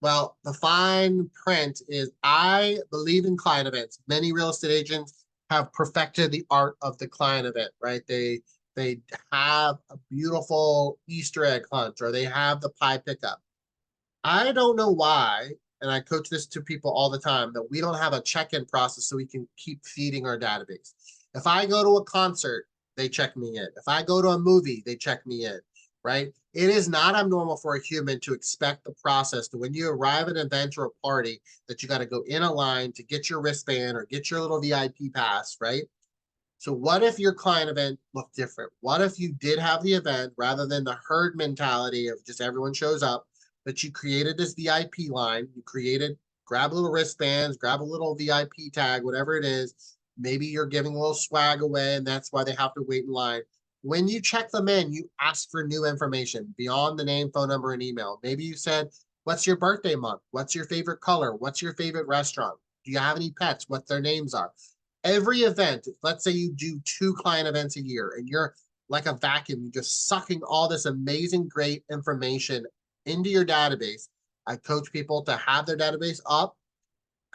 Well, the fine print is I believe in client events. Many real estate agents have perfected the art of the client event, right? They have a beautiful Easter egg hunt or they have the pie pickup. I don't know why, and I coach this to people all the time, that we don't have a check-in process so we can keep feeding our database. If I go to a concert, they check me in. If I go to a movie, they check me in, right? It is not abnormal for a human to expect the process to when you arrive at an event or a party that you got to go in a line to get your wristband or get your little VIP pass, right? So what if your client event looked different? What if you did have the event rather than the herd mentality of just everyone shows up, but you created this VIP line, you created, grab a little wristbands, grab a little VIP tag, whatever it is. Maybe you're giving a little swag away and that's why they have to wait in line. When you check them in, you ask for new information beyond the name, phone number, and email. Maybe you said, what's your birthday month? What's your favorite color? What's your favorite restaurant? Do you have any pets? What their names are? Every event, let's say you do 2 client events a year and you're like a vacuum, you're just sucking all this amazing, great information into your database. I coach people to have their database up,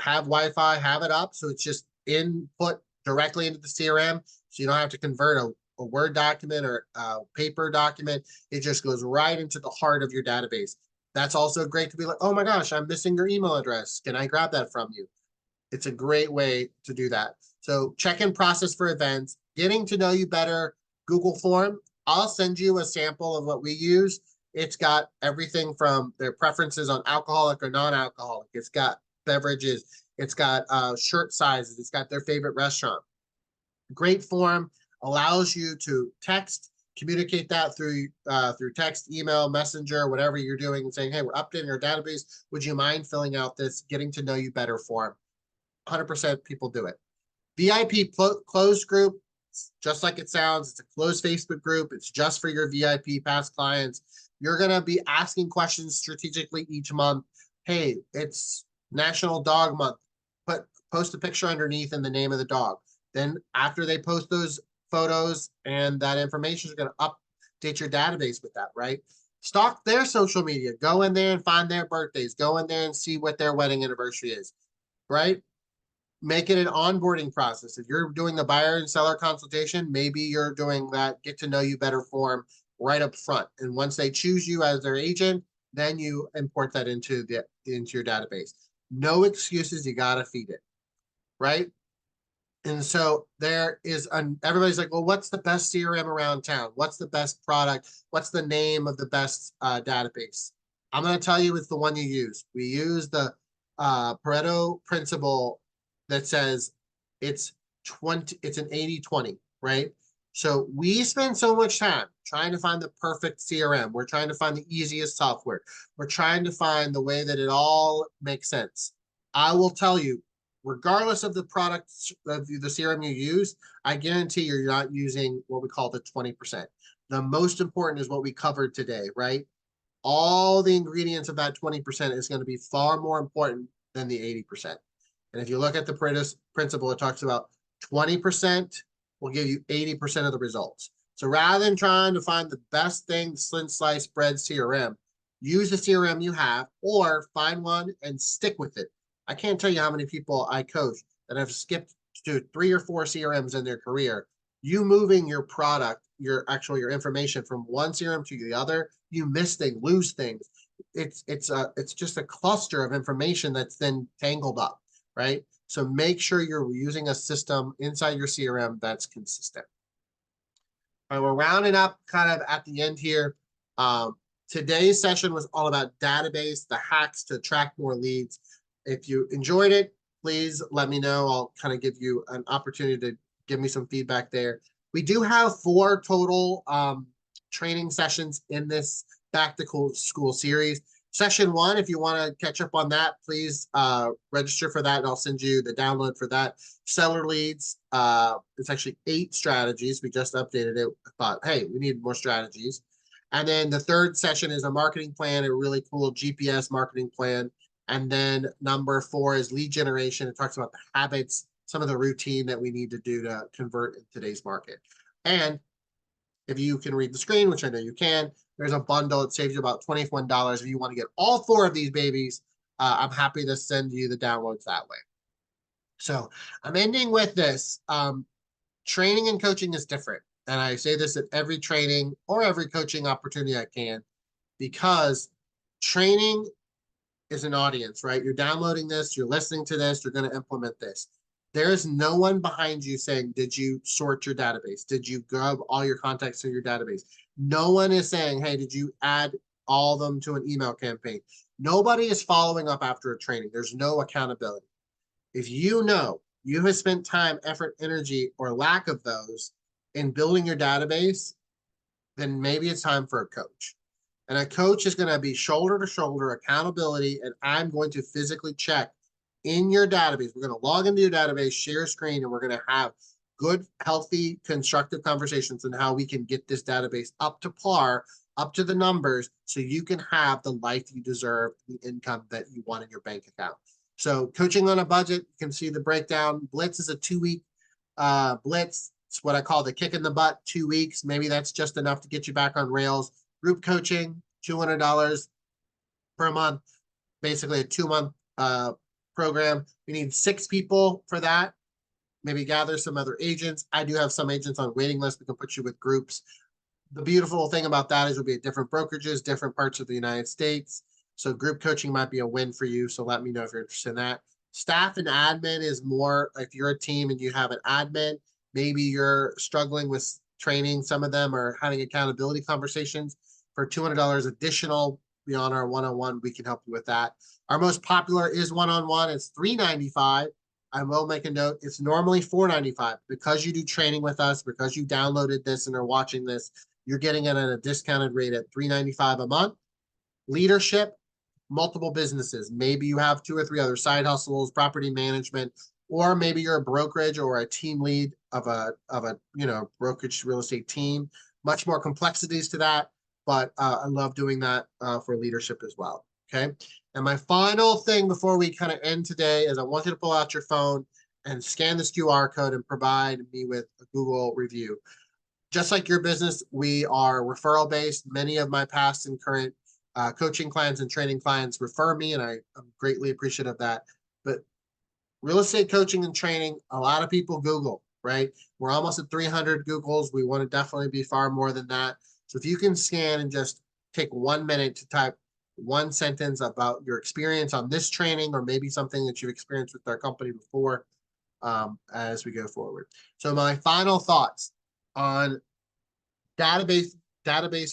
have Wi-Fi, have it up. So it's just input directly into the CRM. So you don't have to convert a Word document or a paper document. It just goes right into the heart of your database. That's also great to be like, oh my gosh, I'm missing your email address. Can I grab that from you? It's a great way to do that. So check-in process for events, getting to know you better, Google form. I'll send you a sample of what we use. It's got everything from their preferences on alcoholic or non-alcoholic. It's got beverages. It's got shirt sizes. It's got their favorite restaurant. Great form, allows you to text, communicate that through text, email, messenger, whatever you're doing, and saying, hey, we're updating our database. Would you mind filling out this getting to know you better form? 100% people do it. VIP closed group, just like it sounds, it's a closed Facebook group. It's just for your VIP past clients. You're going to be asking questions strategically each month. Hey, it's National Dog Month. Post a picture underneath and the name of the dog. Then after they post those photos and that information is going to update your database with that, right? Stalk their social media. Go in there and find their birthdays. Go in there and see what their wedding anniversary is, right? Make it an onboarding process. If you're doing the buyer and seller consultation, maybe you're doing that get to know you better form right up front. And once they choose you as their agent, then you import that into your database. No excuses, you gotta feed it, right? And so there is everybody's like, well, what's the best CRM around town? What's the best product? What's the name of the best database? I'm going to tell you it's the one you use. We use the Pareto principle that says it's an 80-20, right? So we spend so much time trying to find the perfect CRM. We're trying to find the easiest software. We're trying to find the way that it all makes sense. I will tell you, regardless of the product of the CRM you use, I guarantee you're not using what we call the 20%. The most important is what we covered today, right? All the ingredients of that 20% is going to be far more important than the 80%. And if you look at the Pareto principle, it talks about 20% will give you 80% of the results. So rather than trying to find the best thing, slice, slice, bread CRM, use the CRM you have or find one and stick with it. I can't tell you how many people I coach that have skipped to 3 or 4 CRMs in their career. You moving your product, your information from one CRM to the other, you miss things, lose things. It's just a cluster of information that's then tangled up, right? So make sure you're using a system inside your CRM that's consistent. All right, we're rounding up kind of at the end here. Today's session was all about database, the hacks to attract more leads. If you enjoyed it, please let me know. I'll kind of give you an opportunity to give me some feedback there. We do have 4 total training sessions in this Back to School series. Session 1, if you want to catch up on that, please register for that, and I'll send you the download for that. Seller leads, it's actually 8 strategies. We just updated it. I thought, hey, we need more strategies. And then the third session is a marketing plan, a really cool GPS marketing plan. And then number 4 is lead generation. It talks about the habits, some of the routine that we need to do to convert in today's market. And if you can read the screen, which I know you can, there's a bundle. It saves you about $21. If you want to get all 4 of these babies, I'm happy to send you the downloads that way. So I'm ending with this. Training and coaching is different. And I say this at every training or every coaching opportunity I can, because training is an audience, right? You're downloading this, you're listening to this, you're going to implement this. There is no one behind you saying, did you sort your database? Did you grab all your contacts in your database? No one is saying, hey, did you add all of them to an email campaign? Nobody is following up after a training. There's no accountability. If you know you have spent time, effort, energy, or lack of those in building your database, then maybe it's time for a coach. And a coach is going to be shoulder to shoulder accountability, and I'm going to physically check in your database. We're going to log into your database, share a screen, and we're going to have good, healthy, constructive conversations on how we can get this database up to par, up to the numbers, so you can have the life you deserve, the income that you want in your bank account. So coaching on a budget, you can see the breakdown. Blitz is a 2-week blitz. It's what I call the kick in the butt, 2 weeks. Maybe that's just enough to get you back on rails. Group coaching, $200 per month, basically a 2-month program. We need 6 people for that. Maybe gather some other agents. I do have some agents on waiting list. We can put you with groups. The beautiful thing about that is we'll be at different brokerages, different parts of the United States. So group coaching might be a win for you. So let me know if you're interested in that. Staff and admin is more, if you're a team and you have an admin, maybe you're struggling with training. Some of them are having accountability conversations. For $200 additional beyond our one-on-one, we can help you with that. Our most popular is one-on-one. It's $395. I will make a note. It's normally $495. Because you do training with us, because you downloaded this and are watching this, you're getting it at a discounted rate at $395 a month. Leadership, multiple businesses. Maybe you have 2 or 3 other side hustles, property management, or maybe you're a brokerage or a team lead of a brokerage real estate team. Much more complexities to that, but I love doing that for leadership as well. Okay. And my final thing before we kind of end today is I want you to pull out your phone and scan this QR code and provide me with a Google review. Just like your business, we are referral based. Many of my past and current coaching clients and training clients refer me, and I'm greatly appreciative of that. But real estate coaching and training, a lot of people Google, right? We're almost at 300 Googles. We want to definitely be far more than that. So if you can scan and just take 1 minute to type 1 sentence about your experience on this training, or maybe something that you've experienced with our company before, as we go forward. So my final thoughts on database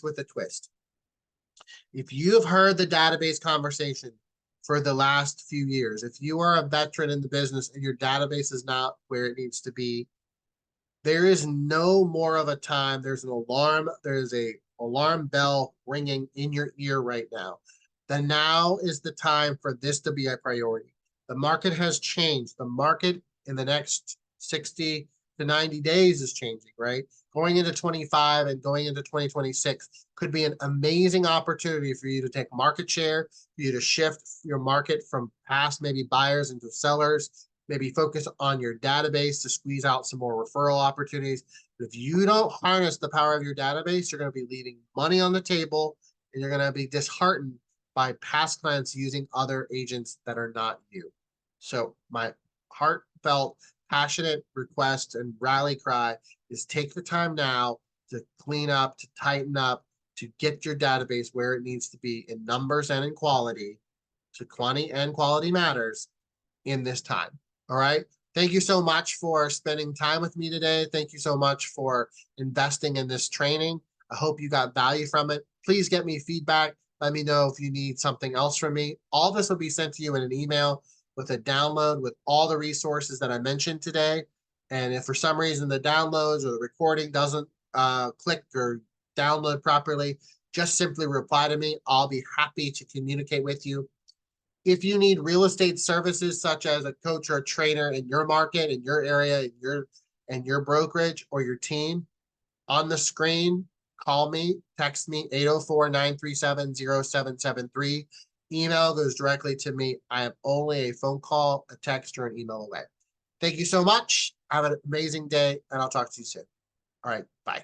with a twist. If you have heard the database conversation for the last few years, if you are a veteran in the business and your database is not where it needs to be, there is no more of a time. There's an alarm. There's a alarm bell ringing in your ear right now. The now is the time for this to be a priority. The market has changed. The market in the next 60 to 90 days is changing, right? Going into 25 and going into 2026 could be an amazing opportunity for you to take market share, for you to shift your market from past maybe buyers into sellers, maybe focus on your database to squeeze out some more referral opportunities. But if you don't harness the power of your database, you're going to be leaving money on the table, and you're going to be disheartened by past clients using other agents that are not you. So my heartfelt, passionate request and rally cry is take the time now to clean up, to tighten up, to get your database where it needs to be in numbers and in quality. So quantity and quality matters in this time. All right. Thank you so much for spending time with me today. Thank you so much for investing in this training. I hope you got value from it. Please get me feedback. Let me know if you need something else from me. All this will be sent to you in an email with a download with all the resources that I mentioned today. And if for some reason the downloads or the recording doesn't click or download properly, just simply reply to me. I'll be happy to communicate with you. If you need real estate services such as a coach or a trainer in your market, in your area, in your brokerage or your team, on the screen, call me, text me, 804-937-0773. Email goes directly to me. I am only a phone call, a text, or an email away. Thank you so much. Have an amazing day, and I'll talk to you soon. All right, bye.